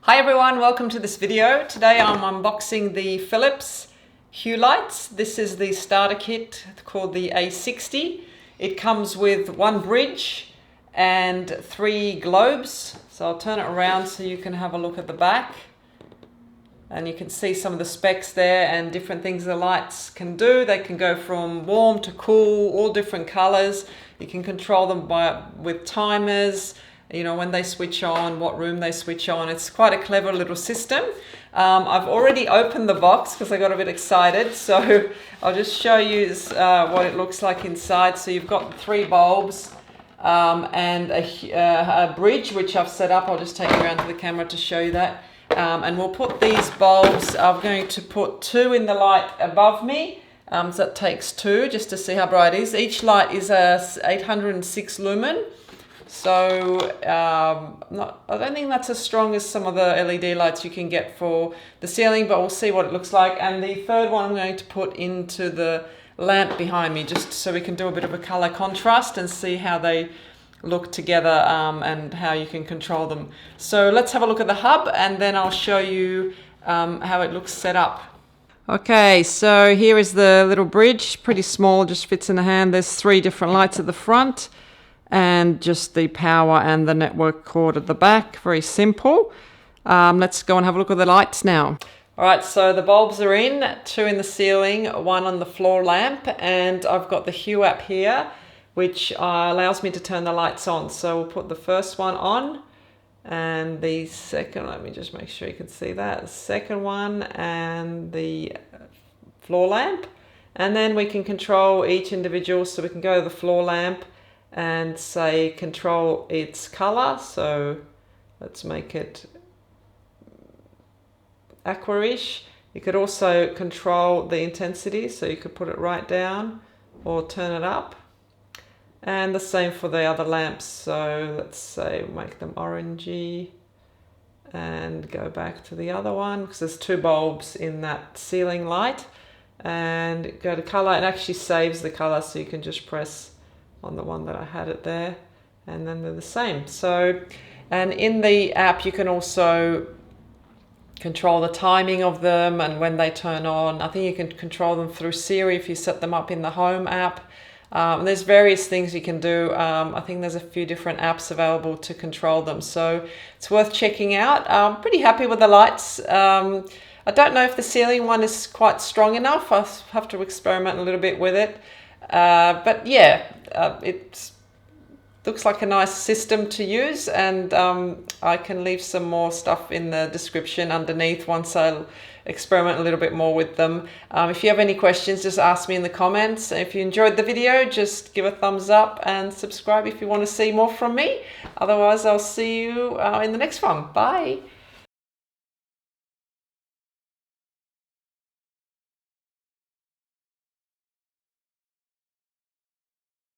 Hi everyone, welcome to this video. Today I'm unboxing the Philips Hue lights. This is the starter kit called the A60. It comes with one bridge and 3 globes. So I'll turn it around so you can have a look at the back. And you can see some of the specs there and different things the lights can do. They can go from warm to cool, all different colors. You can control them with timers, you know, when they switch on, what room they switch on. It's quite a clever little system. I've already opened the box because I got a bit excited. So I'll just show you what it looks like inside. So you've got 3 bulbs and a bridge, which I've set up. I'll just take you around to the camera to show you that. And we'll put these bulbs, I'm going to put 2 in the light above me. So that takes 2 just to see how bright it is. Each light is a 806 lumen. So I don't think that's as strong as some of the LED lights you can get for the ceiling, but we'll see what it looks like. And the third one I'm going to put into the lamp behind me, just so we can do a bit of a color contrast and see how they look together and how you can control them. So let's have a look at the hub and then I'll show you how it looks set up. Okay, so here is the little bridge, pretty small, just fits in the hand. There's 3 different lights at the front and just the power and the network cord at the back. Very simple. Let's go and have a look at the lights now. All right, so the bulbs are in, 2 in the ceiling, 1 on the floor lamp, and I've got the Hue app here, which allows me to turn the lights on. So we'll put the first one on and the second, let me just make sure you can see that, the second one and the floor lamp. And then we can control each individual, so we can go to the floor lamp and say control its color. So let's make it aquarish. You could also control the intensity, so you could put it right down or turn it up. And the same for the other lamps. So let's say make them orangey and go back to the other one because there's 2 bulbs in that ceiling light, and go to color. It actually saves the color, so you can just press on the one that I had it there and then they're the same. So, and in the app you can also control the timing of them and when they turn on. I think you can control them through Siri if you set them up in the home app. There's various things you can do. I think there's a few different apps available to control them, so it's worth checking out. I'm pretty happy with the lights. I don't know if the ceiling one is quite strong enough. I'll have to experiment a little bit with it. But yeah, it looks like a nice system to use, and I can leave some more stuff in the description underneath once I experiment a little bit more with them. If you have any questions, just ask me in the comments. If you enjoyed the video, just give a thumbs up and subscribe if you want to see more from me. Otherwise, I'll see you in the next one. Bye.